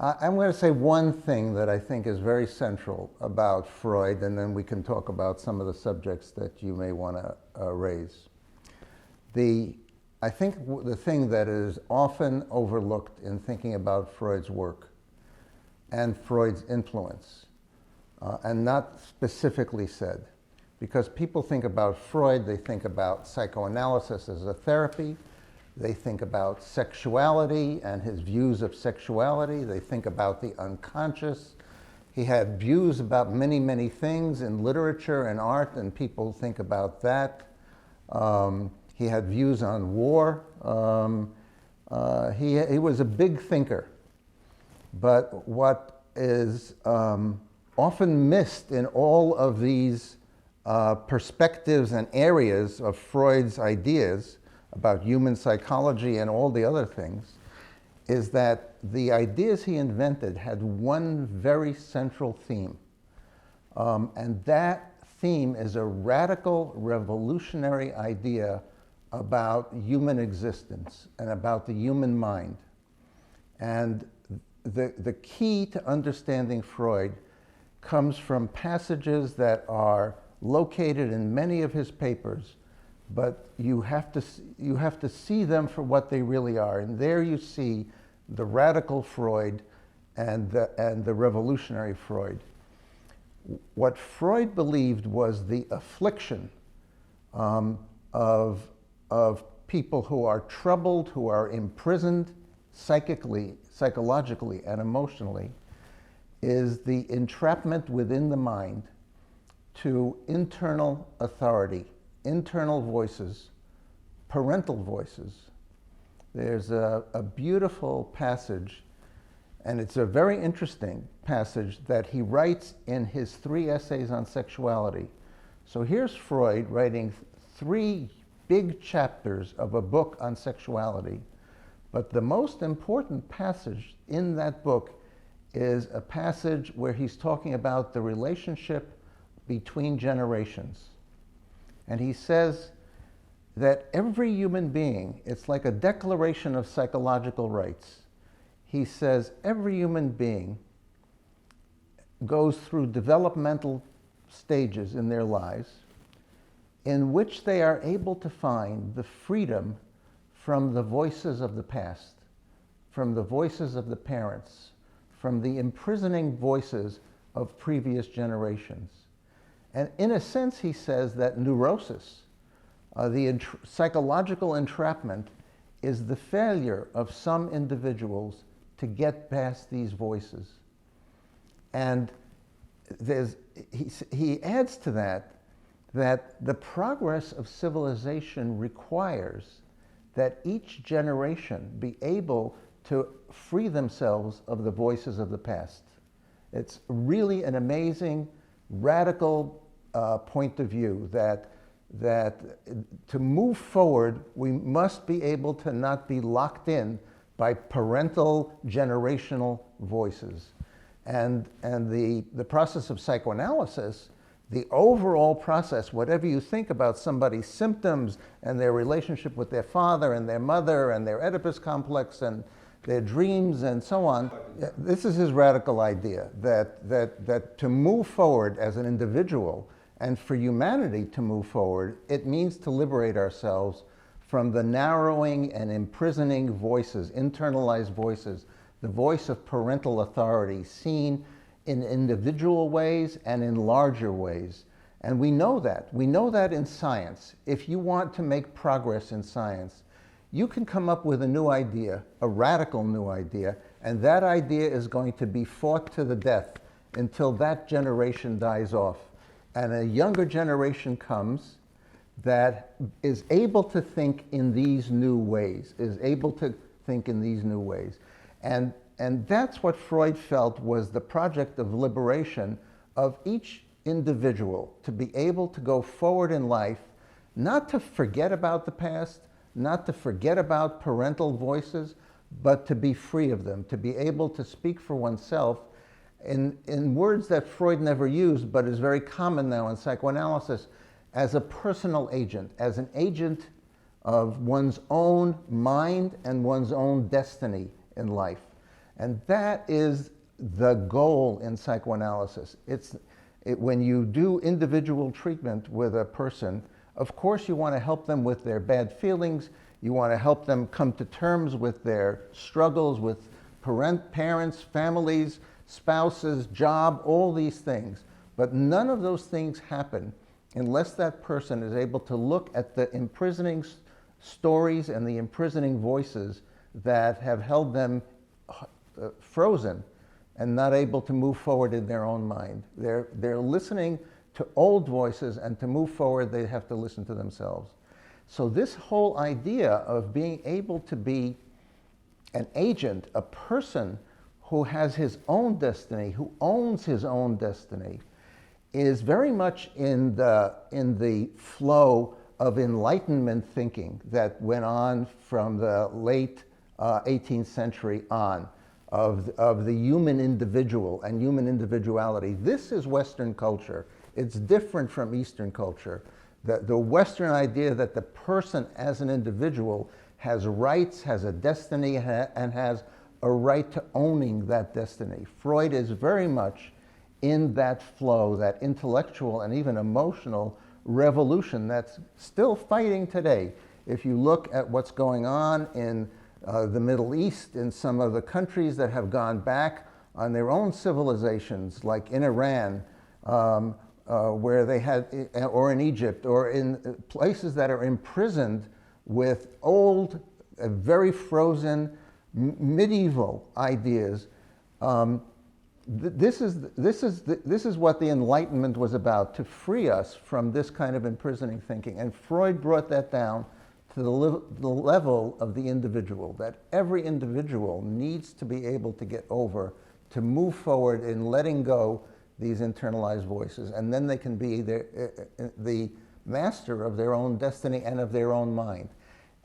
I'm going to say one thing that I think is very central about Freud, and then we can talk about some of the subjects that you may want to raise. I think the thing that is often overlooked in thinking about Freud's work and Freud's influence, and not specifically said, because people think about Freud, they think about psychoanalysis as a therapy, they think about sexuality and his views of sexuality, they think about the unconscious. He had views about many, many things in literature and art, and people think about that. He had views on war. He was a big thinker. But what is often missed in all of these perspectives and areas of Freud's ideas about human psychology and all the other things is that the ideas he invented had one very central theme. And that theme is a radical, revolutionary idea about human existence and about the human mind. And the key to understanding Freud comes from passages that are located in many of his papers, but you have to see them for what they really are. And there you see the radical Freud and the revolutionary Freud. What Freud believed was the affliction of people who are troubled, who are imprisoned psychologically and emotionally, is the entrapment within the mind to internal authority, internal voices, parental voices. There's a beautiful passage, and it's a very interesting passage that he writes in his 3 essays on sexuality. So here's Freud writing 3 big chapters of a book on sexuality. But the most important passage in that book is a passage where he's talking about the relationship between generations. And he says that every human being, it's like a declaration of psychological rights. He says every human being goes through developmental stages in their lives in which they are able to find the freedom from the voices of the past, from the voices of the parents, from the imprisoning voices of previous generations. And in a sense, he says that neurosis, the psychological entrapment, is the failure of some individuals to get past these voices. And he adds to that the progress of civilization requires that each generation be able to free themselves of the voices of the past. It's really an amazing, radical point of view that to move forward, we must be able to not be locked in by parental generational voices. And the process of psychoanalysis, the overall process, whatever you think about somebody's symptoms and their relationship with their father and their mother and their Oedipus complex and their dreams and so on, this is his radical idea, that to move forward as an individual and for humanity to move forward, it means to liberate ourselves from the narrowing and imprisoning voices, internalized voices, the voice of parental authority seen in individual ways and in larger ways. And we know that. We know that in science. If you want to make progress in science, you can come up with a new idea, a radical new idea, and that idea is going to be fought to the death until that generation dies off. And a younger generation comes that is able to think in these new ways, And that's what Freud felt was the project of liberation of each individual, to be able to go forward in life, not to forget about the past, not to forget about parental voices, but to be free of them, to be able to speak for oneself in words that Freud never used, but is very common now in psychoanalysis, as a personal agent, as an agent of one's own mind and one's own destiny in life. And that is the goal in psychoanalysis. When you do individual treatment with a person, of course you want to help them with their bad feelings, you want to help them come to terms with their struggles with parents, families, spouses, job, all these things. But none of those things happen unless that person is able to look at the imprisoning stories and the imprisoning voices that have held them frozen and not able to move forward in their own mind. They're listening to old voices, and to move forward they have to listen to themselves. So this whole idea of being able to be an agent, a person who has his own destiny, who owns his own destiny, is very much in the flow of Enlightenment thinking that went on from the late 18th century on, of the human individual and human individuality. This is Western culture. It's different from Eastern culture. The Western idea that the person as an individual has rights, has a destiny, and has a right to owning that destiny. Freud is very much in that flow, that intellectual and even emotional revolution that's still fighting today. If you look at what's going on in the Middle East, in some of the countries that have gone back on their own civilizations, like in Iran, where they had, or in Egypt, or in places that are imprisoned with old, very frozen, medieval ideas. This is what the Enlightenment was about, to free us from this kind of imprisoning thinking. And Freud brought that down to the level of the individual, that every individual needs to be able to get over, to move forward in letting go these internalized voices, and then they can be the master of their own destiny and of their own mind.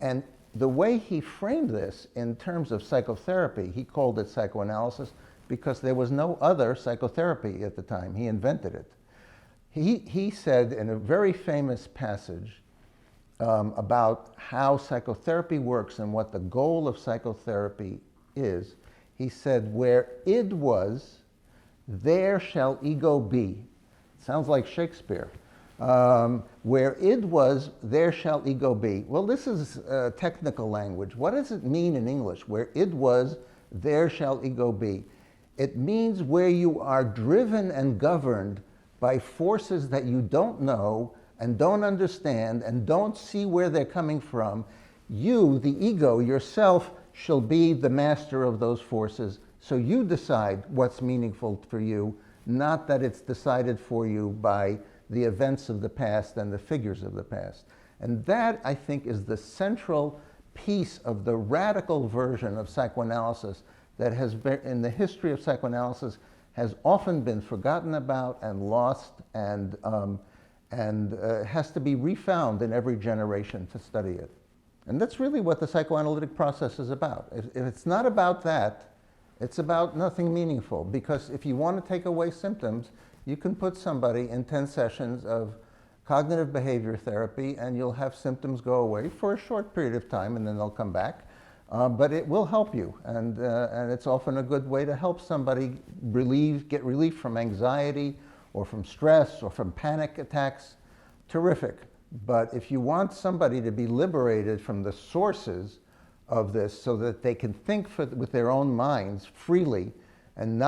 And the way he framed this in terms of psychotherapy, he called it psychoanalysis because there was no other psychotherapy at the time. He invented it. He said in a very famous passage about how psychotherapy works and what the goal of psychotherapy is, he said, where id was, there shall ego be. Sounds like Shakespeare. Where id was, there shall ego be. Well, this is technical language. What does it mean in English? Where id was, there shall ego be. It means where you are driven and governed by forces that you don't know and don't understand and don't see where they're coming from. You, the ego, yourself, shall be the master of those forces. So you decide what's meaningful for you, not that it's decided for you by the events of the past and the figures of the past. And that, I think, is the central piece of the radical version of psychoanalysis that has been, in the history of psychoanalysis, has often been forgotten about and lost, and has to be refound in every generation to study it. And that's really what the psychoanalytic process is about. If it's not about that, it's about nothing meaningful, because if you want to take away symptoms, you can put somebody in 10 sessions of cognitive behavior therapy and you'll have symptoms go away for a short period of time and then they'll come back. But it will help you, and it's often a good way to help somebody get relief from anxiety or from stress or from panic attacks. Terrific. But if you want somebody to be liberated from the sources of this so that they can think with their own minds freely and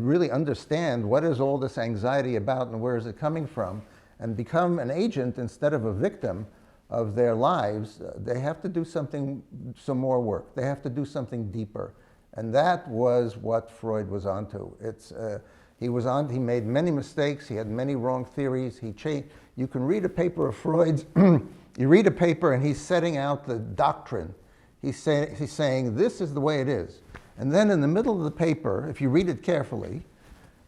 really understand what is all this anxiety about and where is it coming from, and become an agent instead of a victim of their lives, they have to do some more work. They have to do something deeper. And that was what Freud was onto. He made many mistakes, he had many wrong theories, you can read a paper of Freud's, you read a paper and he's setting out the doctrine. He's saying, this is the way it is. And then in the middle of the paper, if you read it carefully,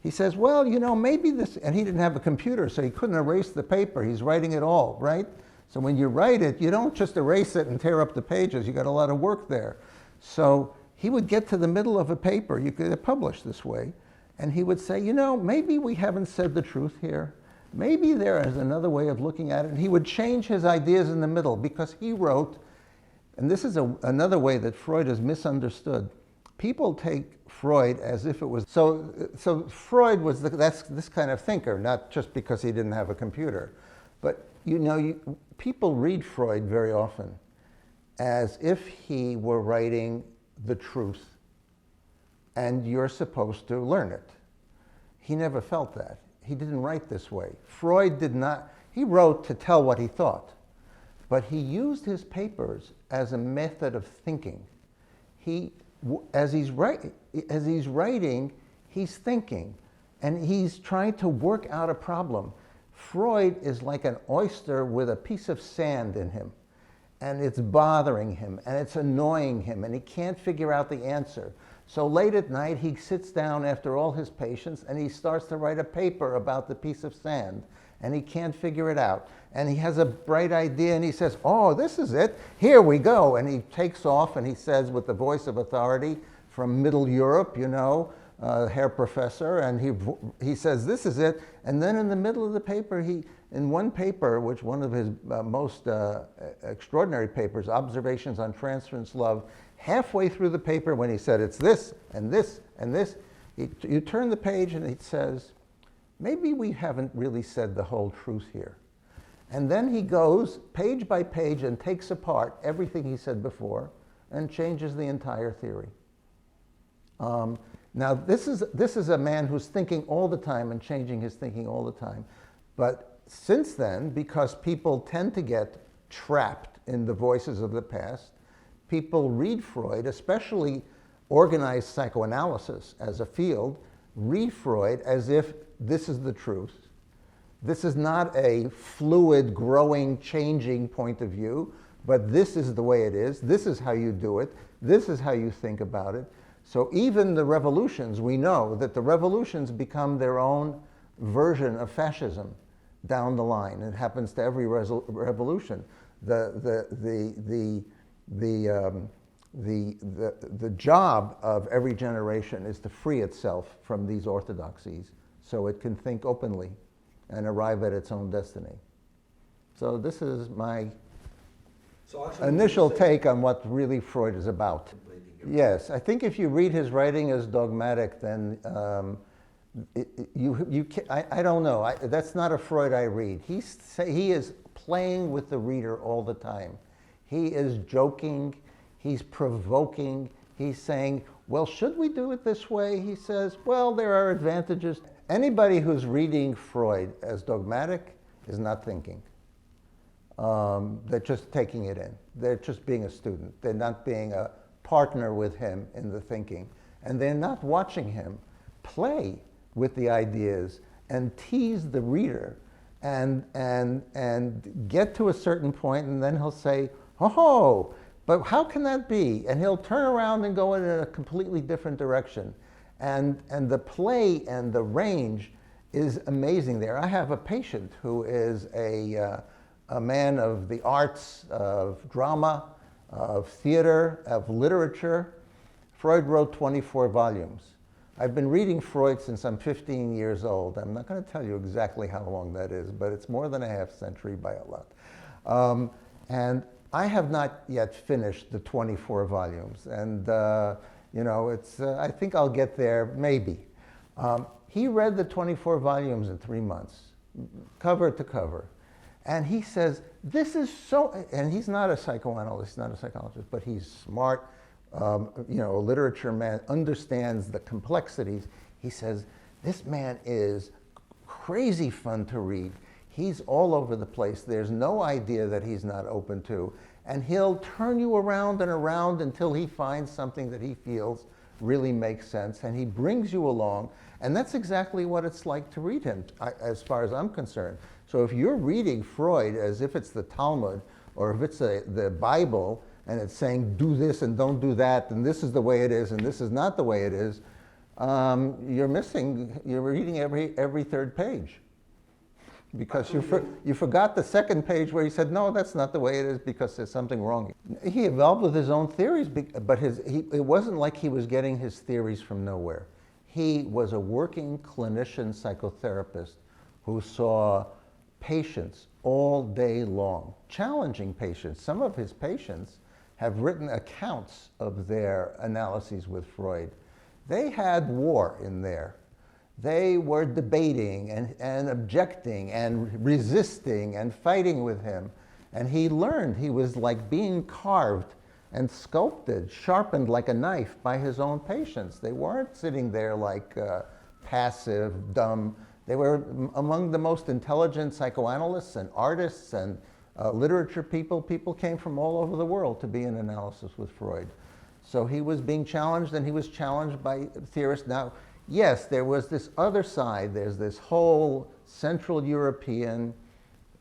he says, well, you know, maybe this, and he didn't have a computer, so he couldn't erase the paper. He's writing it all, right? So when you write it, you don't just erase it and tear up the pages. You got a lot of work there. So he would get to the middle of a paper, you could publish this way, and he would say, you know, maybe we haven't said the truth here. Maybe there is another way of looking at it. And he would change his ideas in the middle because he wrote, and this is another way that Freud is misunderstood. people take Freud as if it was, so Freud was that's this kind of thinker, not just because he didn't have a computer. But people read Freud very often as if he were writing the truth and you're supposed to learn it. He never felt that. He didn't write this way. Freud did not, he wrote to tell what he thought, but he used his papers as a method of thinking. As he's writing, he's thinking, and he's trying to work out a problem. Freud is like an oyster with a piece of sand in him, and it's bothering him, and it's annoying him, and he can't figure out the answer. So late at night, he sits down after all his patients, and he starts to write a paper about the piece of sand, and he can't figure it out. And he has a bright idea, and he says, oh, this is it, here we go. And he takes off, and he says with the voice of authority from Middle Europe, Herr Professor, and he says, this is it. And then in the middle of the paper, in one paper, which one of his most extraordinary papers, Observations on Transference Love, halfway through the paper when he said, it's this, and this, and this, you turn the page and it says, maybe we haven't really said the whole truth here. And then he goes page by page and takes apart everything he said before and changes the entire theory. Now, this is a man who's thinking all the time and changing his thinking all the time. But since then, because people tend to get trapped in the voices of the past, people read Freud, especially organized psychoanalysis as a field, read Freud as if this is the truth. This is not a fluid, growing, changing point of view, but this is the way it is. This is how you do it. This is how you think about it. So even the revolutions, we know that the revolutions become their own version of fascism down the line. It happens to every revolution. The job of every generation is to free itself from these orthodoxies so it can think openly and arrive at its own destiny. So this is my initial take on what really Freud is about. Yes, I think if you read his writing as dogmatic, then I don't know. That's not a Freud I read. He is playing with the reader all the time. He is joking, he's provoking, he's saying, well, should we do it this way? He says, well, there are advantages. Anybody who's reading Freud as dogmatic is not thinking. They're just taking it in. They're just being a student. They're not being a partner with him in the thinking. And they're not watching him play with the ideas and tease the reader and get to a certain point, and then he'll say, oh, but how can that be? And he'll turn around and go in a completely different direction. And the play and the range is amazing there. I have a patient who is a man of the arts, of drama, of theater, of literature. Freud wrote 24 volumes. I've been reading Freud since I'm 15 years old. I'm not going to tell you exactly how long that is, but it's more than a half century by a lot. And I have not yet finished the 24 volumes. And I think I'll get there, maybe. He read the 24 volumes in 3 months, cover to cover. And he says, this is so, and he's not a psychoanalyst, not a psychologist, but he's smart, a literature man, understands the complexities. He says, this man is crazy fun to read. He's all over the place. There's no idea that he's not open to. And he'll turn you around and around until he finds something that he feels really makes sense, and he brings you along. And that's exactly what it's like to read him, as far as I'm concerned. So if you're reading Freud as if it's the Talmud, or if it's the Bible, and it's saying do this and don't do that, and this is the way it is, and this is not the way it is, you're reading every third page. Because you forgot the second page where he said, no, that's not the way it is because there's something wrong. He evolved with his own theories, but it wasn't like he was getting his theories from nowhere. He was a working clinician psychotherapist who saw patients all day long, challenging patients. Some of his patients have written accounts of their analyses with Freud, they had war in there. They were debating and objecting and resisting and fighting with him. And he learned he was like being carved and sculpted, sharpened like a knife by his own patients. They weren't sitting there like passive, dumb. They were among the most intelligent psychoanalysts and artists and literature people. People came from all over the world to be in analysis with Freud. So he was being challenged, and he was challenged by theorists. Now, yes, there was this other side. There's this whole Central European,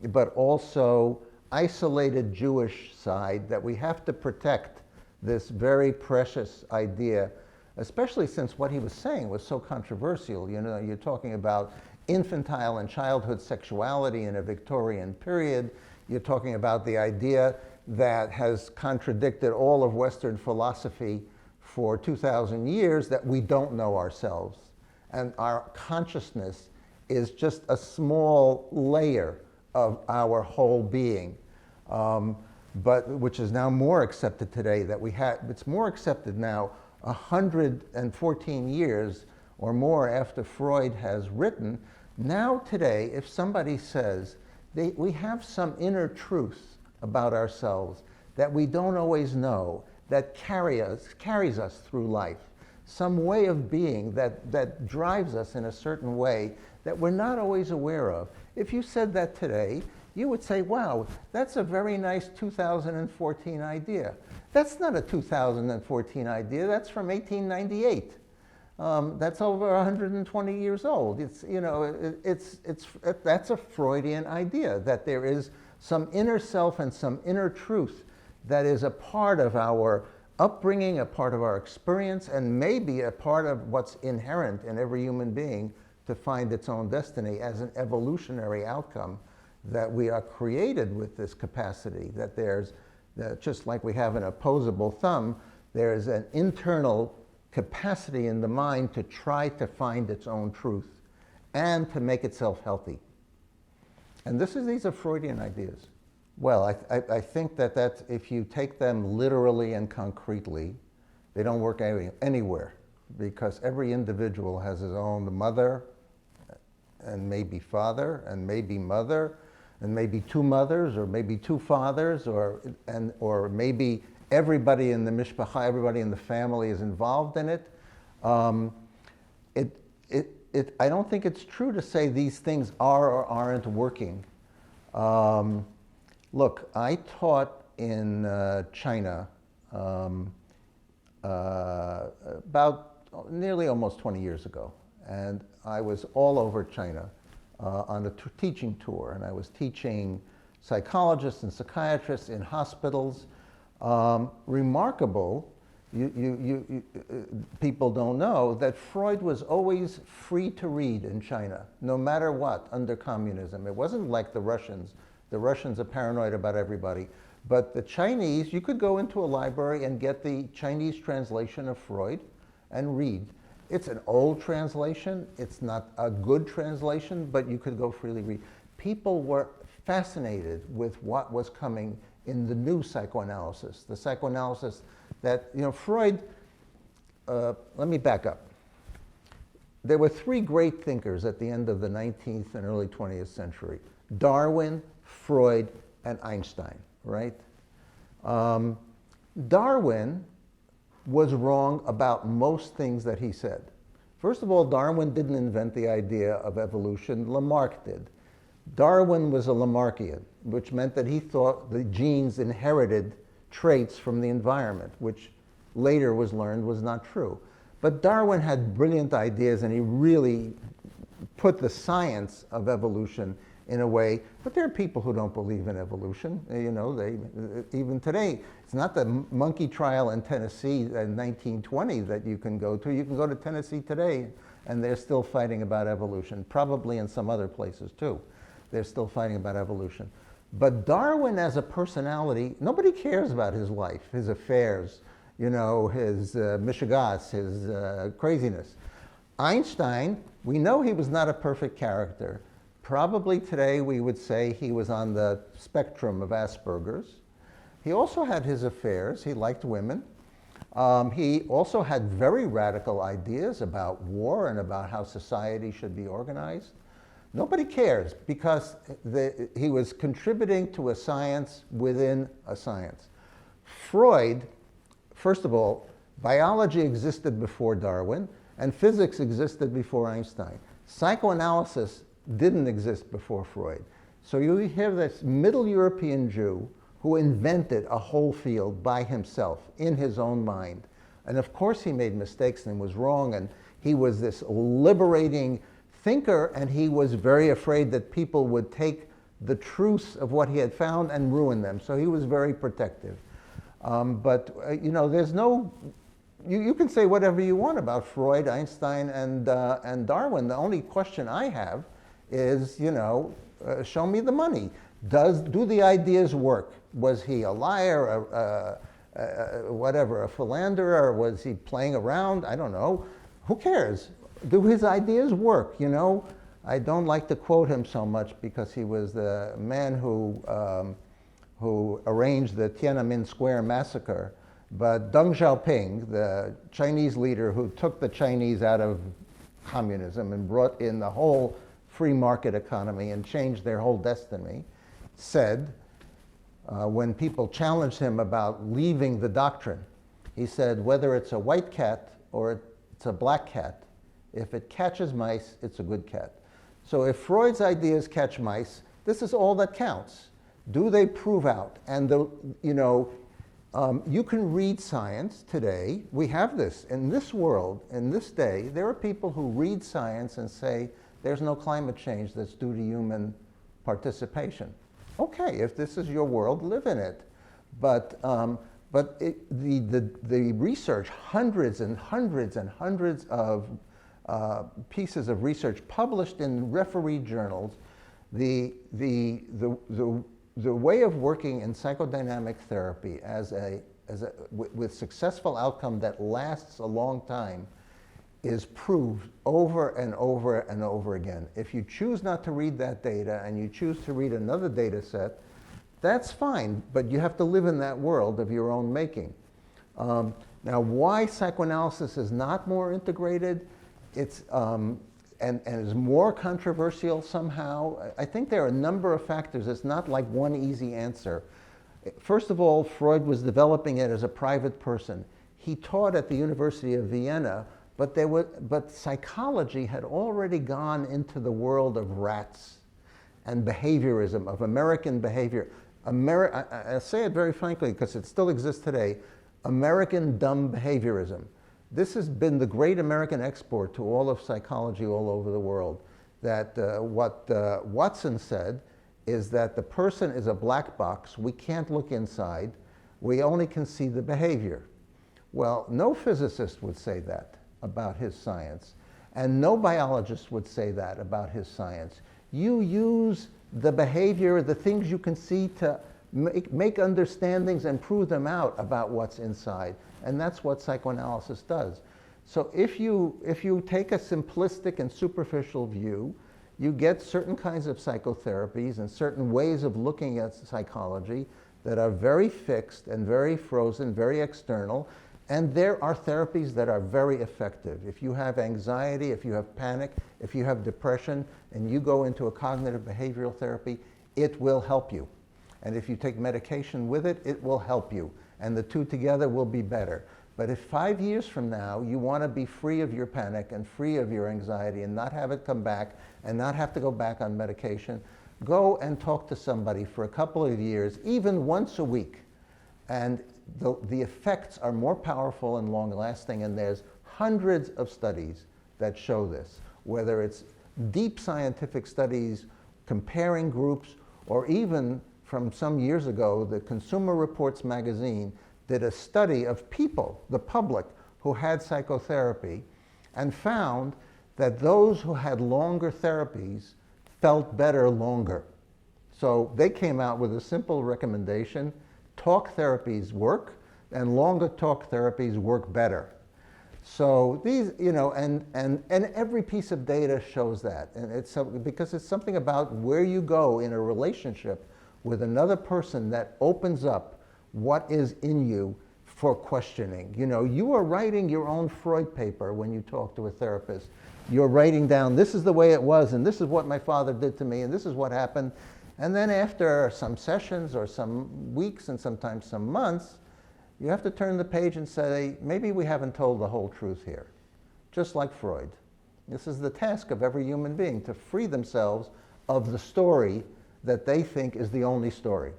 but also isolated Jewish side that we have to protect, this very precious idea, especially since what he was saying was so controversial. You know, you're talking about infantile and childhood sexuality in a Victorian period. You're talking about the idea that has contradicted all of Western philosophy for 2,000 years, that we don't know ourselves. And our consciousness is just a small layer of our whole being, but which is now more accepted today. That we have, it's more accepted now 114 years or more after Freud has written. Now today, if somebody says we have some inner truth about ourselves that we don't always know, that carries us through life, some way of being that drives us in a certain way that we're not always aware of. If you said that today, you would say, wow, that's a very nice 2014 idea. That's not a 2014 idea, that's from 1898. That's over 120 years old. It's, you know, that's a Freudian idea, that there is some inner self and some inner truth that is a part of our upbringing, a part of our experience, and maybe a part of what's inherent in every human being to find its own destiny as an evolutionary outcome, that we are created with this capacity, that there's, just like we have an opposable thumb, there's an internal capacity in the mind to try to find its own truth and to make itself healthy. And these are Freudian ideas. Well, I think that if you take them literally and concretely, they don't work anywhere, because every individual has his own mother and maybe father and maybe mother and maybe two mothers or maybe two fathers, or maybe everybody in the mishpacha, everybody in the family is involved in it. I don't think it's true to say these things are or aren't working. Look, I taught in China about nearly almost 20 years ago, and I was all over China on a teaching tour, and I was teaching psychologists and psychiatrists in hospitals. Remarkable, people don't know that Freud was always free to read in China, no matter what, under communism. It wasn't like the Russians. The Russians are paranoid about everybody. But the Chinese, you could go into a library and get the Chinese translation of Freud and read. It's an old translation. It's not a good translation, but you could go freely read. People were fascinated with what was coming in the new psychoanalysis, the psychoanalysis that, you know, Freud, let me back up. There were three great thinkers at the end of the 19th and early 20th century: Darwin, Freud, and Einstein, right? Darwin was wrong about most things that he said. First of all, Darwin didn't invent the idea of evolution, Lamarck did. Darwin was a Lamarckian, which meant that he thought the genes inherited traits from the environment, which later was learned was not true. But Darwin had brilliant ideas, and he really put the science of evolution in a way, but there are people who don't believe in evolution. You know, even today, it's not the monkey trial in Tennessee in 1920 that you can go to. You can go to Tennessee today, and they're still fighting about evolution, probably in some other places too. They're still fighting about evolution. But Darwin as a personality, nobody cares about his life, his affairs, you know, his mishigas, his craziness. Einstein, we know he was not a perfect character. Probably today we would say he was on the spectrum of Asperger's. He also had his affairs. He liked women. He also had very radical ideas about war and about how society should be organized. Nobody cares because he was contributing to a science within a science. Freud, first of all, biology existed before Darwin and physics existed before Einstein. Psychoanalysis didn't exist before Freud. So you have this Middle European Jew who invented a whole field by himself in his own mind. And of course he made mistakes and was wrong, and he was this liberating thinker, and he was very afraid that people would take the truths of what he had found and ruin them. So he was very protective. You know, there's no, you can say whatever you want about Freud, Einstein, and Darwin. The only question I have is, you know, show me the money. Do the ideas work? Was he a liar, whatever, a philanderer? Was he playing around? I don't know. Who cares? Do his ideas work? You know, I don't like to quote him so much because he was the man who arranged the Tiananmen Square massacre. But Deng Xiaoping, the Chinese leader who took the Chinese out of communism and brought in the whole free market economy and changed their whole destiny, said, when people challenged him about leaving the doctrine, he said, whether it's a white cat or it's a black cat, if it catches mice, it's a good cat. So if Freud's ideas catch mice, this is all that counts. Do they prove out? And you know, you can read science today. We have this in this world, in this day. There are people who read science and say there's no climate change that's due to human participation. Okay, if this is your world, live in it. But the research, hundreds and hundreds and hundreds of pieces of research published in refereed journals, the way of working in psychodynamic therapy with successful outcome that lasts a long time is proved over and over and over again. If you choose not to read that data and you choose to read another data set, that's fine, but you have to live in that world of your own making. Now, why psychoanalysis is not more integrated, it's, and is more controversial somehow, I think there are a number of factors. It's not like one easy answer. First of all, Freud was developing it as a private person. He taught at the University of Vienna, but psychology had already gone into the world of rats and behaviorism, of American behavior. I say it very frankly because it still exists today, American dumb behaviorism. This has been the great American export to all of psychology all over the world. That what Watson said is that the person is a black box. We can't look inside. We only can see the behavior. Well, no physicist would say that about his science, and no biologist would say that about his science. You use the behavior, the things you can see, to make understandings and prove them out about what's inside. And that's what psychoanalysis does. So if you take a simplistic and superficial view, you get certain kinds of psychotherapies and certain ways of looking at psychology that are very fixed and very frozen, very external. And there are therapies that are very effective. If you have anxiety, if you have panic, if you have depression, and you go into a cognitive behavioral therapy, it will help you. And if you take medication with it, it will help you. And the two together will be better. But if 5 years from now you want to be free of your panic and free of your anxiety and not have it come back and not have to go back on medication, go and talk to somebody for a couple of years, even once a week. And the effects are more powerful and long-lasting, and there's hundreds of studies that show this, whether it's deep scientific studies comparing groups, or even from some years ago, the Consumer Reports magazine did a study of people, the public, who had psychotherapy, and found that those who had longer therapies felt better longer. So they came out with a simple recommendation: talk therapies work, and longer talk therapies work better. So these, you know, and every piece of data shows that. And it's because it's something about where you go in a relationship with another person that opens up what is in you for questioning. You know, you are writing your own Freud paper when you talk to a therapist. You're writing down, this is the way it was, and this is what my father did to me, and this is what happened. And then after some sessions or some weeks and sometimes some months, you have to turn the page and say, maybe we haven't told the whole truth here. Just like Freud. This is the task of every human being, to free themselves of the story that they think is the only story.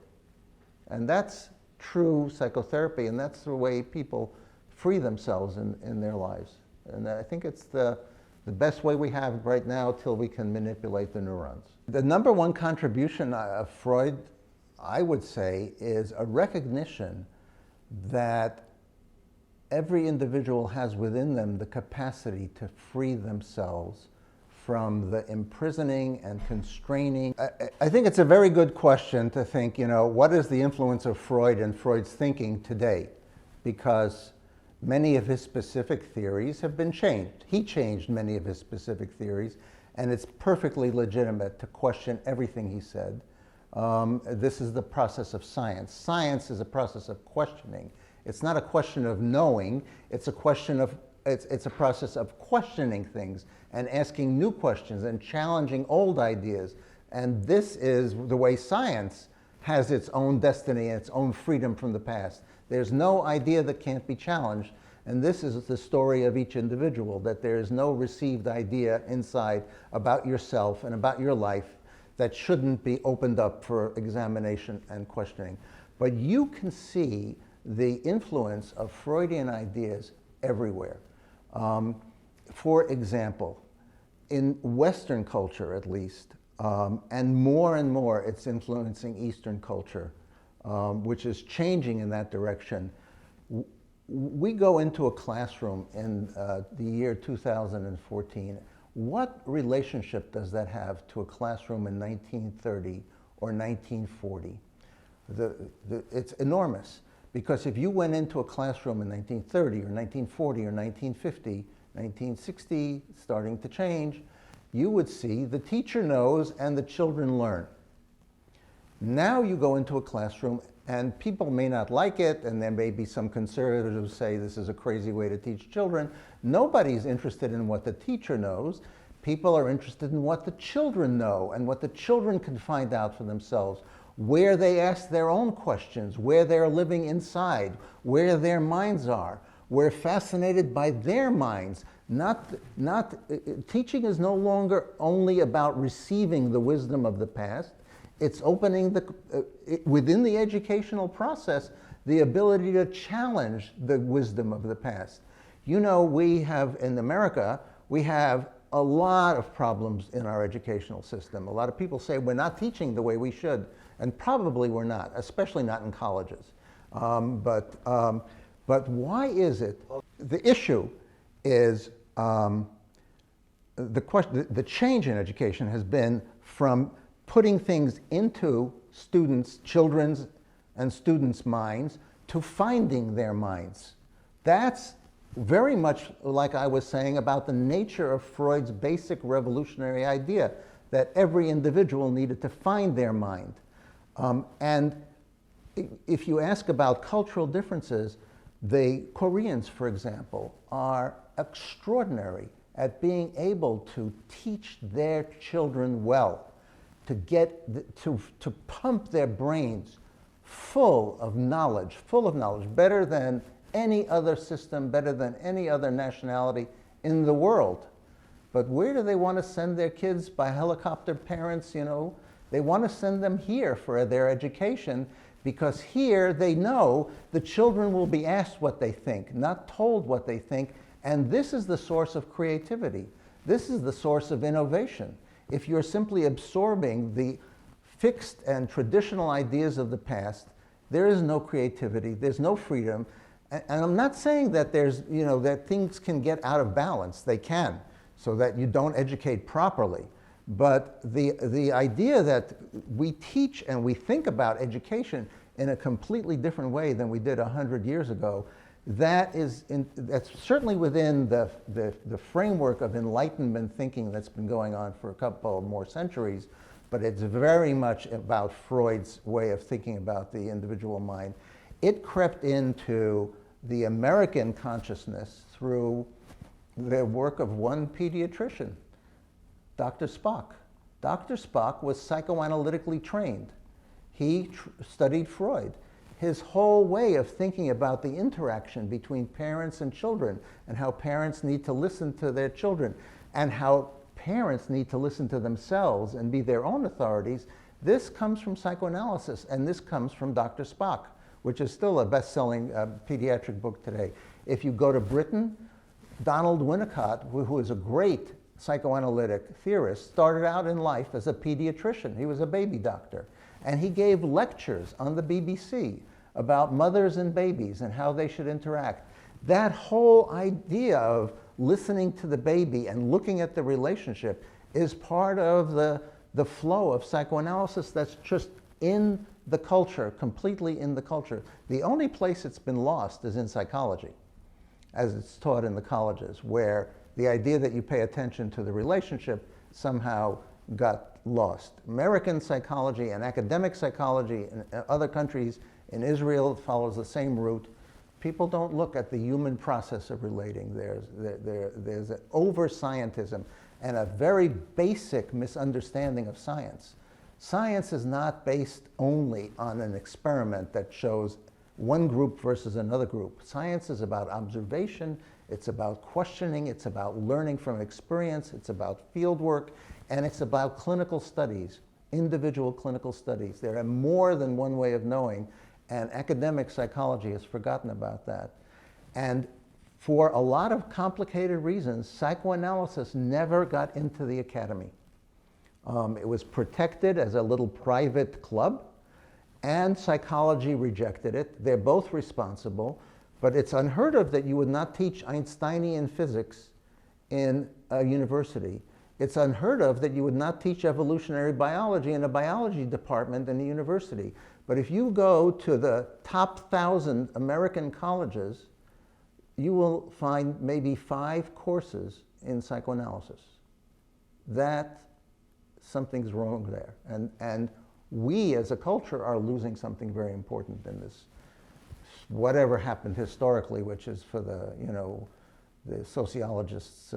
And that's true psychotherapy, and that's the way people free themselves in their lives. And I think it's the best way we have right now till we can manipulate the neurons. The number one contribution of Freud, I would say, is a recognition that every individual has within them the capacity to free themselves from the imprisoning and constraining. I think it's a very good question to think, you know, what is the influence of Freud and Freud's thinking today? Because many of his specific theories have been changed. He changed many of his specific theories, and it's perfectly legitimate to question everything he said. This is the process of science. Science is a process of questioning. It's not a question of knowing, it's a question of, it's a process of questioning things and asking new questions and challenging old ideas. And this is the way science has its own destiny and its own freedom from the past. There's no idea that can't be challenged. And this is the story of each individual, that there is no received idea inside about yourself and about your life that shouldn't be opened up for examination and questioning. But you can see the influence of Freudian ideas everywhere. For example, in Western culture at least, and more it's influencing Eastern culture, which is changing in that direction. We go into a classroom in the year 2014. What relationship does that have to a classroom in 1930 or 1940? It's enormous, because if you went into a classroom in 1930 or 1940 or 1950, 1960, starting to change, you would see the teacher knows and the children learn. Now you go into a classroom and people may not like it, and there may be some conservatives who say this is a crazy way to teach children. Nobody's interested in what the teacher knows. People are interested in what the children know and what the children can find out for themselves, where they ask their own questions, where they're living inside, where their minds are. We're fascinated by their minds. Teaching is no longer only about receiving the wisdom of the past. It's opening within the educational process, the ability to challenge the wisdom of the past. You know, we have, in America, we have a lot of problems in our educational system. A lot of people say we're not teaching the way we should, and probably we're not, especially not in colleges. But why is it? The issue is the change in education has been from putting things into children's and students' minds to finding their minds. That's very much like I was saying about the nature of Freud's basic revolutionary idea, that every individual needed to find their mind. And if you ask about cultural differences, the Koreans, for example, are extraordinary at being able to teach their children well, to pump their brains full of knowledge, better than any other system, better than any other nationality in the world. But where do they want to send their kids? By helicopter parents, you know? They want to send them here for their education, because here they know the children will be asked what they think, not told what they think, and this is the source of creativity. This is the source of innovation. If you're simply absorbing the fixed and traditional ideas of the past, there is no creativity, there's no freedom. And I'm not saying that that things can get out of balance. They can, so that you don't educate properly. But the idea that we teach and we think about education in a completely different way than we did 100 years ago, that's certainly within the framework of Enlightenment thinking that's been going on for a couple more centuries, but it's very much about Freud's way of thinking about the individual mind. It crept into the American consciousness through the work of one pediatrician, Dr. Spock. Dr. Spock was psychoanalytically trained. He studied Freud. His whole way of thinking about the interaction between parents and children, and how parents need to listen to their children, and how parents need to listen to themselves and be their own authorities, this comes from psychoanalysis, and this comes from Dr. Spock, which is still a best-selling pediatric book today. If you go to Britain, Donald Winnicott, who is a great psychoanalytic theorist, started out in life as a pediatrician. He was a baby doctor. And he gave lectures on the BBC about mothers and babies and how they should interact. That whole idea of listening to the baby and looking at the relationship is part of the flow of psychoanalysis that's just in the culture, completely in the culture. The only place it's been lost is in psychology, as it's taught in the colleges, where the idea that you pay attention to the relationship somehow got lost. American psychology and academic psychology in other countries, in Israel, follows the same route. People don't look at the human process of relating. There's an over-scientism and a very basic misunderstanding of science. Science is not based only on an experiment that shows one group versus another group. Science is about observation, it's about questioning, it's about learning from experience, it's about field work, and it's about clinical studies, individual clinical studies. There are more than one way of knowing, and academic psychology has forgotten about that. And for a lot of complicated reasons, psychoanalysis never got into the academy. It was protected as a little private club, and psychology rejected it. They're both responsible, but it's unheard of that you would not teach Einsteinian physics in a university. It's unheard of that you would not teach evolutionary biology in a biology department in a university. But if you go to the top 1,000 American colleges, you will find maybe 5 courses in psychoanalysis. That something's wrong there. And we as a culture are losing something very important in this, whatever happened historically, which is for the, the sociologists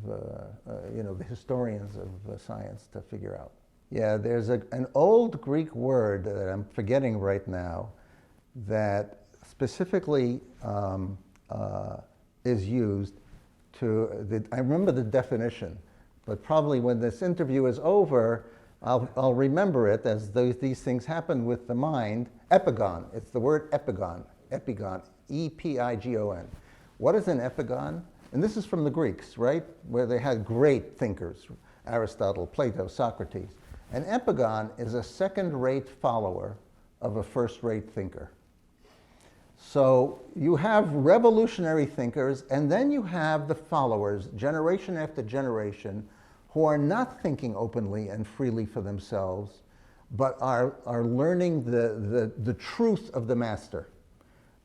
the historians of science to figure out. Yeah, there's an old Greek word that I'm forgetting right now that specifically is used to, I remember the definition, but probably when this interview is over, I'll remember it, as these things happen with the mind. Epigon, it's the word epigon, E-P-I-G-O-N. What is an epigon? And this is from the Greeks, right? Where they had great thinkers, Aristotle, Plato, Socrates. An epigon is a second-rate follower of a first-rate thinker. So you have revolutionary thinkers, and then you have the followers, generation after generation, who are not thinking openly and freely for themselves, but are learning the truth of the master.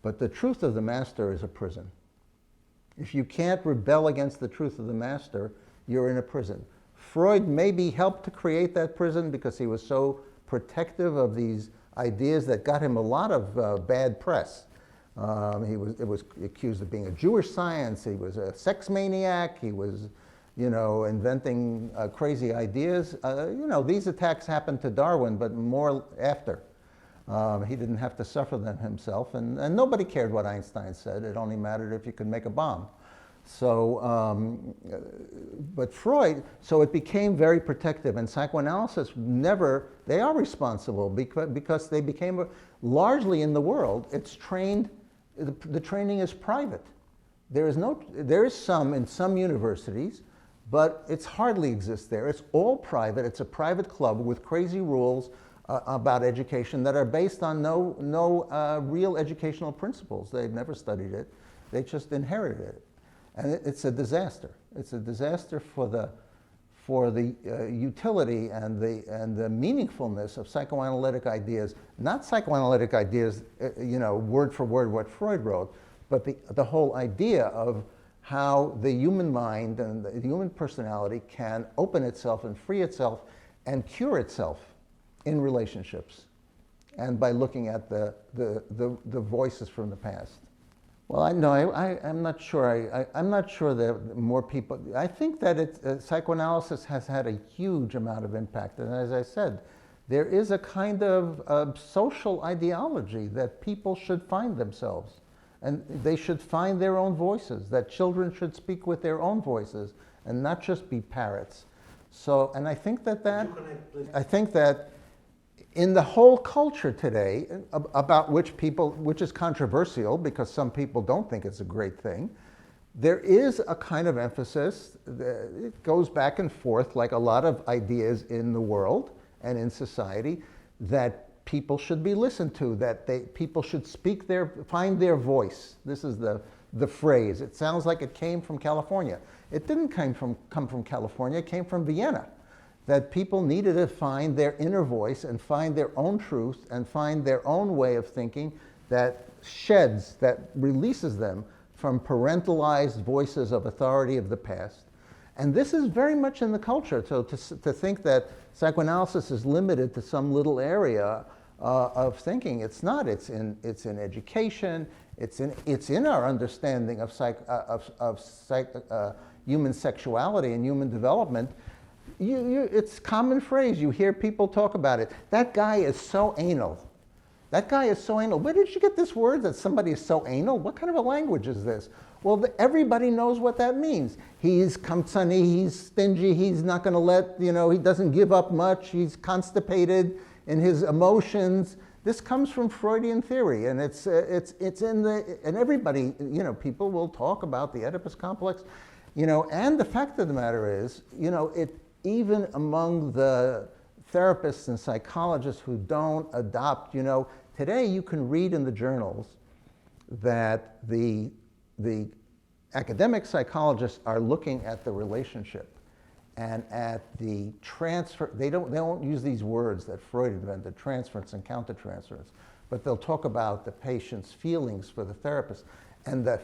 But the truth of the master is a prison. If you can't rebel against the truth of the master, you're in a prison. Freud maybe helped to create that prison because he was so protective of these ideas that got him a lot of bad press. It was accused of being a Jewish science. He was a sex maniac. He was, inventing crazy ideas. These attacks happened to Darwin, but more after. He didn't have to suffer them himself, and nobody cared what Einstein said. It only mattered if you could make a bomb. So, but Freud, so it became very protective, and psychoanalysis they are responsible because they became, largely in the world, it's trained, the training is private. There is some in some universities, but it's hardly exists there. It's all private. It's a private club with crazy rules about education that are based on no real educational principles. They've never studied it. They just inherited it. And it's a disaster. It's a disaster for the utility and the meaningfulness of psychoanalytic ideas. Not psychoanalytic ideas, word for word what Freud wrote, but the whole idea of how the human mind and the human personality can open itself and free itself and cure itself in relationships. and by looking at the voices from the past. Well, I'm not sure. I'm not sure that more people. I think that psychoanalysis has had a huge amount of impact, and as I said, there is a kind of social ideology that people should find themselves, and they should find their own voices. That children should speak with their own voices and not just be parrots. So, and I think I think that in the whole culture today, about which is controversial because some people don't think it's a great thing, there is a kind of emphasis, it goes back and forth like a lot of ideas in the world and in society, that people should be listened to, that people should find their voice. This is the phrase. It sounds like it came from California. It didn't come from California, it came from Vienna. That people needed to find their inner voice and find their own truth and find their own way of thinking that releases them from parentalized voices of authority of the past. And this is very much in the culture. So to think that psychoanalysis is limited to some little area of thinking, it's not. It's in education. It's in our understanding of human sexuality and human development. It's a common phrase. You hear people talk about it. That guy is so anal. That guy is so anal. Where did you get this word that somebody is so anal? What kind of a language is this? Well, everybody knows what that means. He's kamtsani, he's stingy, he's not going to he doesn't give up much, he's constipated in his emotions. This comes from Freudian theory, and it's in and everybody, people will talk about the Oedipus complex, and the fact of the matter is, even among the therapists and psychologists who don't adopt, today you can read in the journals that the academic psychologists are looking at the relationship and at the transfer. They won't use these words that Freud invented, transference and countertransference, but they'll talk about the patient's feelings for the therapist and the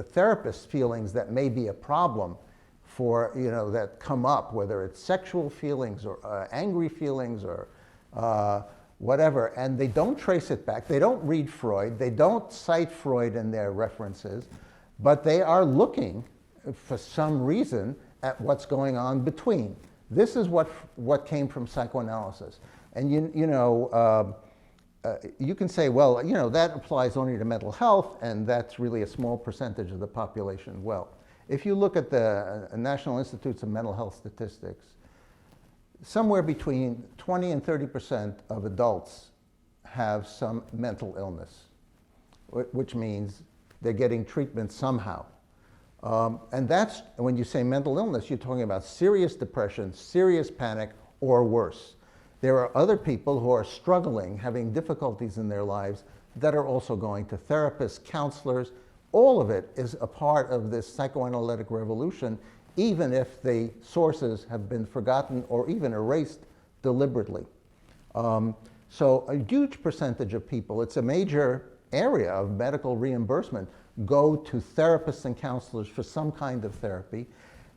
therapist's feelings that may be a problem for, that come up, whether it's sexual feelings or angry feelings or whatever, and they don't trace it back. They don't read Freud. They don't cite Freud in their references, but they are looking for some reason at what's going on between. This is what came from psychoanalysis. And you can say, well, that applies only to mental health, and that's really a small percentage of the population. Well, if you look at the National Institutes of Mental Health Statistics, somewhere between 20 and 30% of adults have some mental illness, which means they're getting treatment somehow. And that's, when you say mental illness, you're talking about serious depression, serious panic, or worse. There are other people who are struggling, having difficulties in their lives, that are also going to therapists, counselors. All of it is a part of this psychoanalytic revolution, even if the sources have been forgotten or even erased deliberately. So a huge percentage of people, it's a major area of medical reimbursement, go to therapists and counselors for some kind of therapy.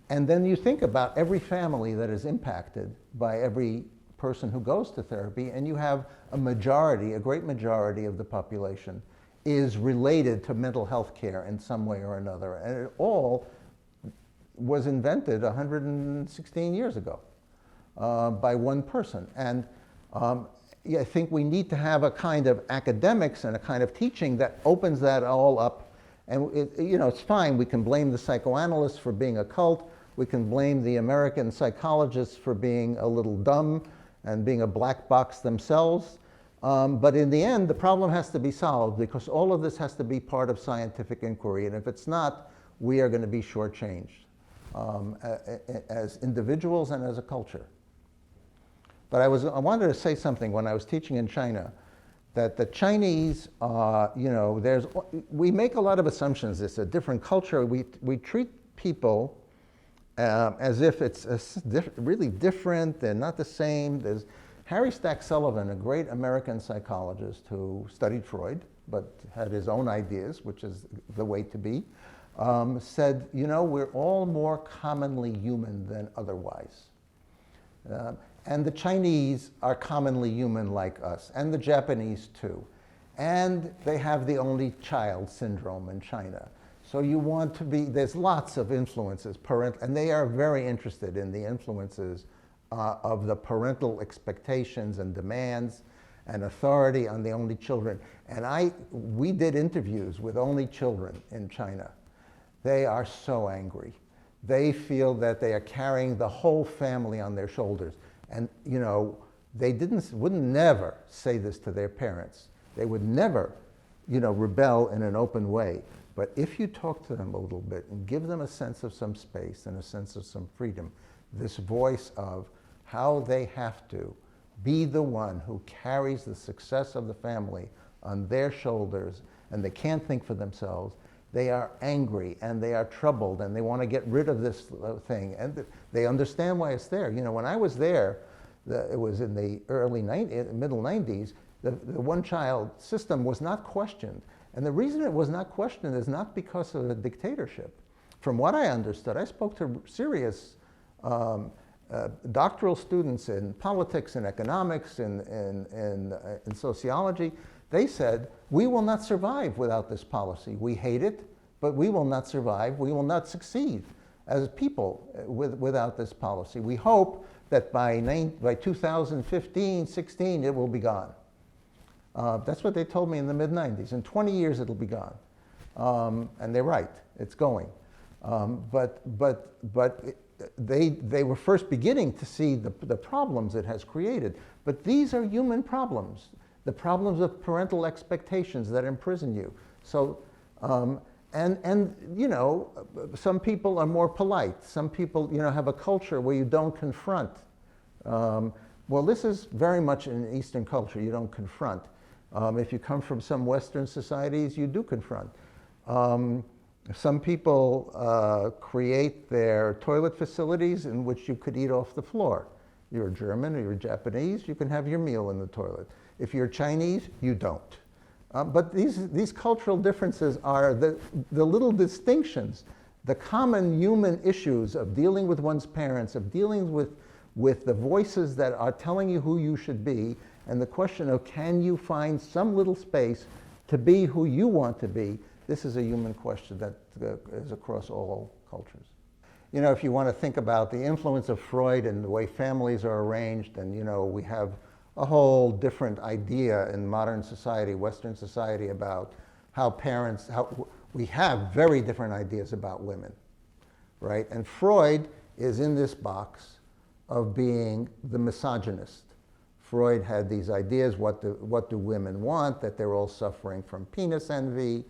And then you think about every family that is impacted by every person who goes to therapy, and you have a great majority of the population is related to mental health care in some way or another. And it all was invented 116 years ago by one person. And I think we need to have a kind of academics and a kind of teaching that opens that all up. And it's fine, we can blame the psychoanalysts for being a cult, we can blame the American psychologists for being a little dumb and being a black box themselves. But in the end, the problem has to be solved because all of this has to be part of scientific inquiry. And if it's not, we are going to be shortchanged as individuals and as a culture. But I wanted to say something when I was teaching in China, that the Chinese, we make a lot of assumptions. It's a different culture. We treat people as if it's really different. They're not the same. There's Harry Stack Sullivan, a great American psychologist who studied Freud, but had his own ideas, which is the way to be, said, we're all more commonly human than otherwise. And the Chinese are commonly human like us, and the Japanese too. And they have the only child syndrome in China. So you want to be, there's lots of influences, and they are very interested in the influences of the parental expectations and demands and authority on the only children. And we did interviews with only children in China. They are so angry. They feel that they are carrying the whole family on their shoulders. And you know, they wouldn't never say this to their parents. They would never, you know, rebel in an open way. But if you talk to them a little bit and give them a sense of some space and a sense of some freedom, this voice of how they have to be the one who carries the success of the family on their shoulders, and they can't think for themselves, they are angry and they are troubled and they want to get rid of this thing. And they understand why it's there. You know, when I was there, it was in the middle 90s, the one-child system was not questioned. And the reason it was not questioned is not because of a dictatorship. From what I understood, I spoke to serious doctoral students in politics and economics and sociology. They said, we will not survive without this policy. We hate it, but we will not survive. We will not succeed as people without this policy. We hope that by 2015, 16, it will be gone. That's what they told me in the mid-90s. In 20 years, it'll be gone. And they're right, it's going. But they were first beginning to see the problems it has created. But these are human problems, the problems of parental expectations that imprison you. So, and you know, some people are more polite. Some people, you know, have a culture where you don't confront. Well, this is very much an Eastern culture. You don't confront. If you come from some Western societies, you do confront. Some people create their toilet facilities in which you could eat off the floor. You're German or you're Japanese, you can have your meal in the toilet. If you're Chinese, you don't. But these cultural differences are the little distinctions, the common human issues of dealing with one's parents, of dealing with the voices that are telling you who you should be, and the question of can you find some little space to be who you want to be. This is a human question that is across all cultures. You know, if you want to think about the influence of Freud and the way families are arranged, and you know, we have a whole different idea in modern society, Western society, about how we have very different ideas about women, right? And Freud is in this box of being the misogynist. Freud had these ideas, what do women want, that they're all suffering from penis envy.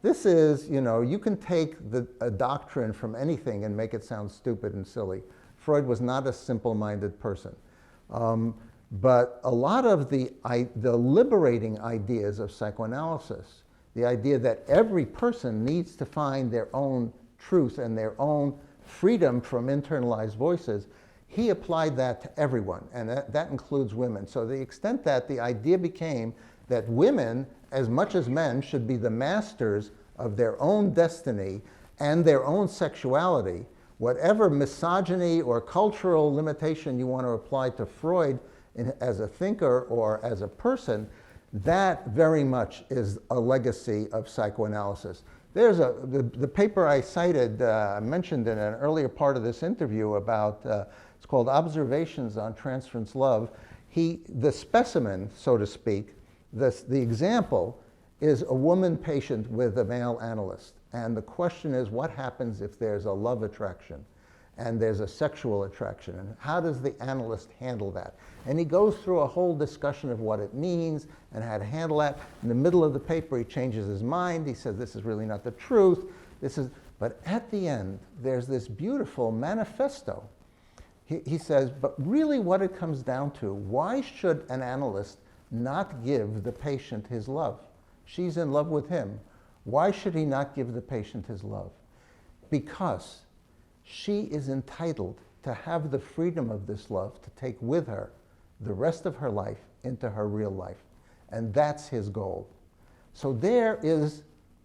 This is, you know, you can take a doctrine from anything and make it sound stupid and silly. Freud was not a simple-minded person. But a lot of the liberating ideas of psychoanalysis, the idea that every person needs to find their own truth and their own freedom from internalized voices, he applied that to everyone, and that includes women. So the extent that the idea became that women, as much as men, should be the masters of their own destiny and their own sexuality, whatever misogyny or cultural limitation you want to apply to Freud as a thinker or as a person, that very much is a legacy of psychoanalysis. There's the paper I cited, mentioned in an earlier part of this interview about, it's called Observations on Transference Love. The specimen, so to speak, the example is a woman patient with a male analyst. And the question is, what happens if there's a love attraction and there's a sexual attraction? And how does the analyst handle that? And he goes through a whole discussion of what it means and how to handle that. In the middle of the paper, he changes his mind. He says, this is really not the truth. But at the end, there's this beautiful manifesto. He says, but really what it comes down to, why should an analyst not give the patient his love? She's in love with him. Why should he not give the patient his love? Because she is entitled to have the freedom of this love to take with her the rest of her life into her real life. And that's his goal. So there is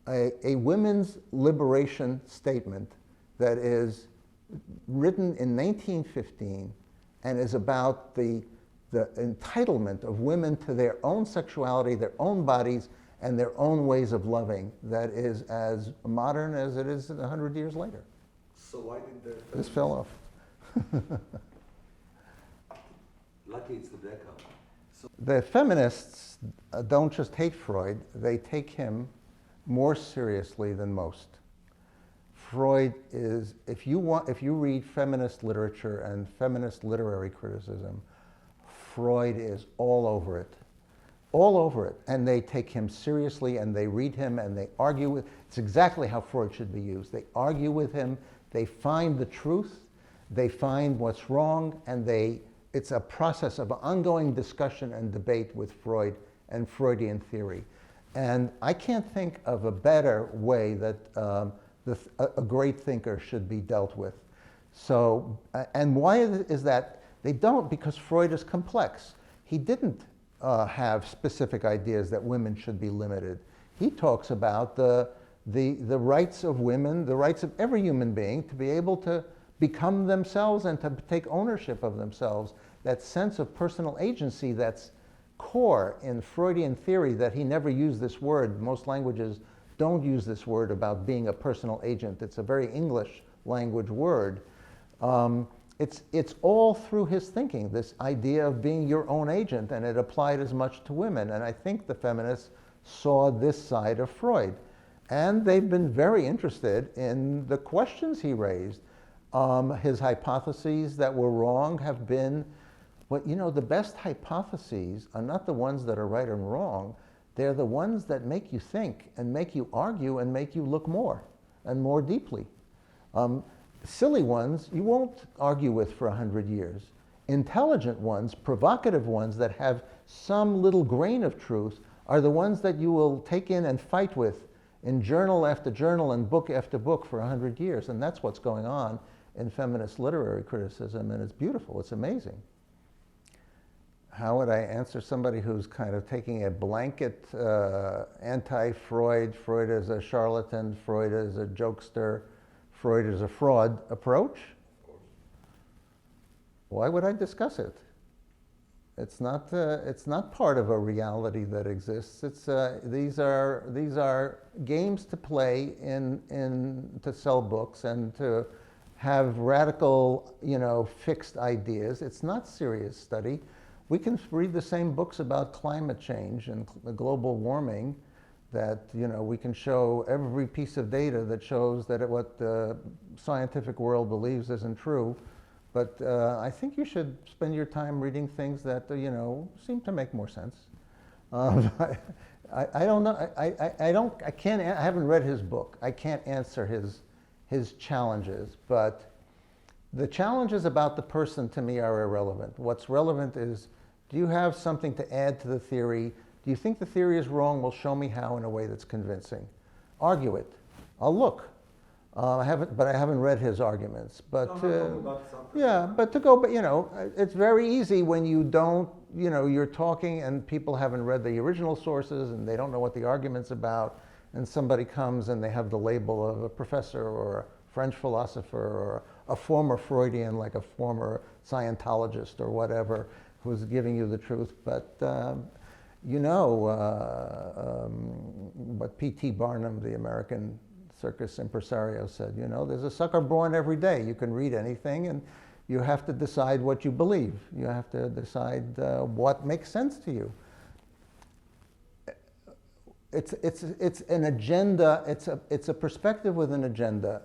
a women's liberation statement that is written in 1915 and is about the entitlement of women to their own sexuality, their own bodies, and their own ways of loving that is as modern as it is 100 years later. So why did the... This fell off. Lucky it's the backup. So The feminists don't just hate Freud, they take him more seriously than most. Freud is, if you read feminist literature and feminist literary criticism, Freud is all over it. All over it. And they take him seriously and they read him and they argue with, it's exactly how Freud should be used. They argue with him, they find the truth, they find what's wrong, and it's a process of ongoing discussion and debate with Freud and Freudian theory. And I can't think of a better way that a great thinker should be dealt with. So, and why is that? They don't, because Freud is complex. He didn't have specific ideas that women should be limited. He talks about the rights of women, the rights of every human being to be able to become themselves and to take ownership of themselves. That sense of personal agency that's core in Freudian theory, that he never used this word. Most languages don't use this word about being a personal agent. It's a very English language word. It's all through his thinking, this idea of being your own agent, and it applied as much to women. And I think the feminists saw this side of Freud. And they've been very interested in the questions he raised. His hypotheses that were wrong have been, but you know, the best hypotheses are not the ones that are right and wrong. They're the ones that make you think and make you argue and make you look more and more deeply. Silly ones you won't argue with for 100 years. Intelligent ones, provocative ones that have some little grain of truth are the ones that you will take in and fight with in journal after journal and book after book for 100 years. And that's what's going on in feminist literary criticism, and it's beautiful, it's amazing. How would I answer somebody who's kind of taking a blanket anti-Freud, Freud is a charlatan, Freud is a jokester, Freud is a fraud approach? Why would I discuss it? It's not part of a reality that exists. These are games to play to sell books and to have radical, fixed ideas. It's not serious study. We can read the same books about climate change and global warming that, we can show every piece of data that shows that what the scientific world believes isn't true. But I think you should spend your time reading things that, seem to make more sense. I don't know, I haven't read his book. I can't answer his challenges, but the challenges about the person to me are irrelevant. What's relevant is, do you have something to add to the theory? Do you think the theory is wrong? Well, show me how in a way that's convincing. Argue it. I'll look. I haven't read his arguments. But it's very easy when you don't, you're talking and people haven't read the original sources and they don't know what the argument's about, and somebody comes and they have the label of a professor or a French philosopher or a former Freudian, like a former Scientologist or whatever, who's giving you the truth. But what P.T. Barnum, the American circus impresario, said, there's a sucker born every day. You can read anything, and you have to decide what you believe. You have to decide what makes sense to you. It's an agenda. It's a perspective with an agenda.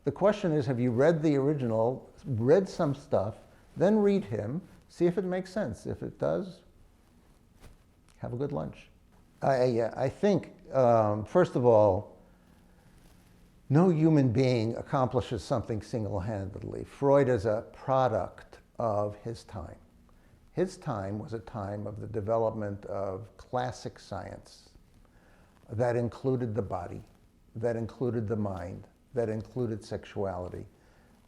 The question is, have you read the original, read some stuff, then read him, see if it makes sense. If it does, have a good lunch. I think, first of all, no human being accomplishes something single-handedly. Freud is a product of his time. His time was a time of the development of classic science that included the body, that included the mind, that included sexuality.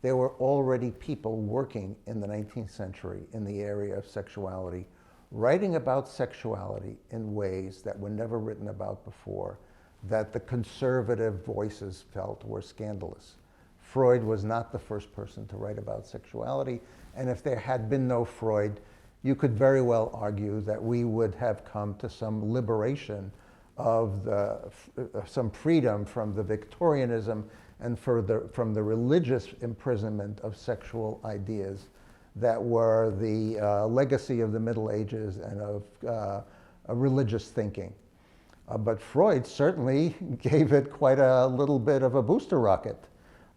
There were already people working in the 19th century in the area of sexuality, writing about sexuality in ways that were never written about before, that the conservative voices felt were scandalous. Freud was not the first person to write about sexuality, and if there had been no Freud, you could very well argue that we would have come to some liberation of some freedom from the Victorianism and from the religious imprisonment of sexual ideas that were the legacy of the Middle Ages and of religious thinking. But Freud certainly gave it quite a little bit of a booster rocket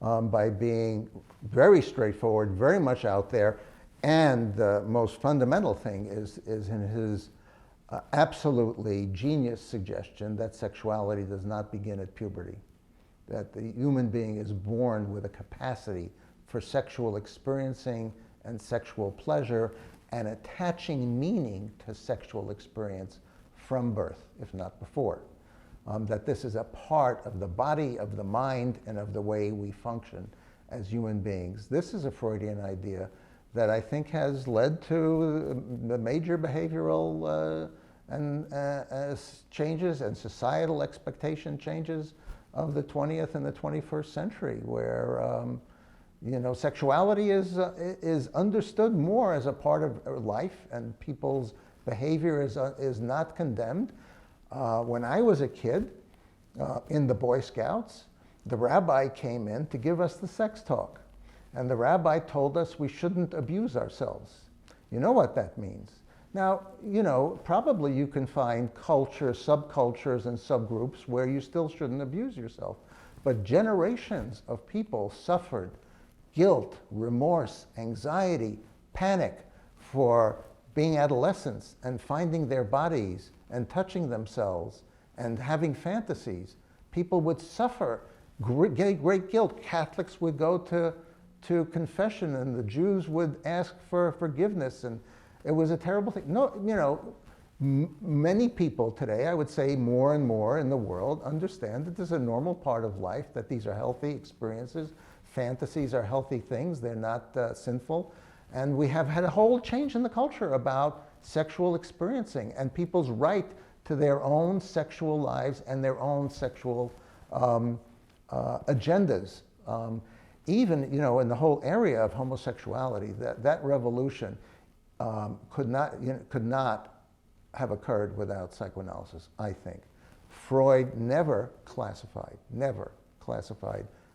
by being very straightforward, very much out there, and the most fundamental thing is in his absolutely genius suggestion that sexuality does not begin at puberty, that the human being is born with a capacity for sexual experiencing and sexual pleasure and attaching meaning to sexual experience from birth, if not before. That this is a part of the body, of the mind, and of the way we function as human beings. This is a Freudian idea that I think has led to the major behavioral changes and societal expectation changes of the 20th and the 21st century, where sexuality is understood more as a part of life, and people's behavior is not condemned. When I was a kid in the Boy Scouts, the rabbi came in to give us the sex talk. And the rabbi told us we shouldn't abuse ourselves. You know what that means. Now, probably you can find cultures, subcultures, and subgroups where you still shouldn't abuse yourself. But generations of people suffered guilt, remorse, anxiety, panic for being adolescents and finding their bodies and touching themselves and having fantasies. People would suffer great guilt. Catholics would go to confession, and the Jews would ask for forgiveness, and it was a terrible thing. Many people today, I would say more and more in the world, understand that this is a normal part of life, that these are healthy experiences. Fantasies are healthy things, they're not sinful. And we have had a whole change in the culture about sexual experiencing and people's right to their own sexual lives and their own sexual agendas. Even, in the whole area of homosexuality, that revolution could not have occurred without psychoanalysis, I think. Freud never classified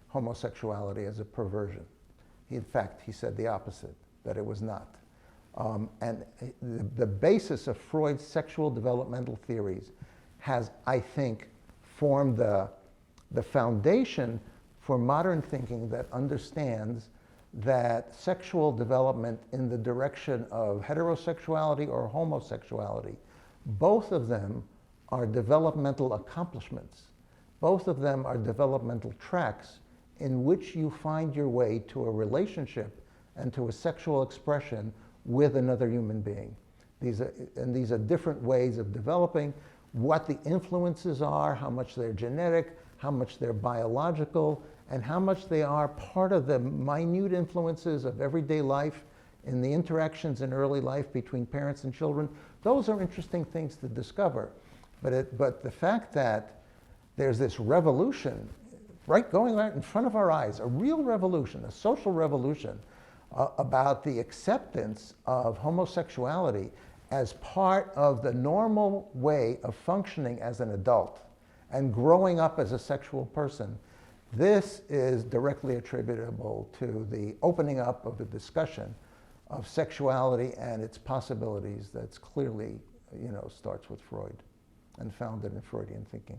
homosexuality as a perversion. In fact, he said the opposite, that it was not. And the basis of Freud's sexual developmental theories has, I think, formed the foundation for modern thinking that understands that sexual development in the direction of heterosexuality or homosexuality, both of them are developmental accomplishments. Both of them are developmental tracks in which you find your way to a relationship and to a sexual expression with another human being. These are different ways of developing. What the influences are, how much they're genetic, how much they're biological, and how much they are part of the minute influences of everyday life in the interactions in early life between parents and children. Those are interesting things to discover. But the fact that there's this revolution going right in front of our eyes, a real revolution, a social revolution, about the acceptance of homosexuality as part of the normal way of functioning as an adult and growing up as a sexual person, this is directly attributable to the opening up of the discussion of sexuality and its possibilities that's clearly, starts with Freud and founded in Freudian thinking.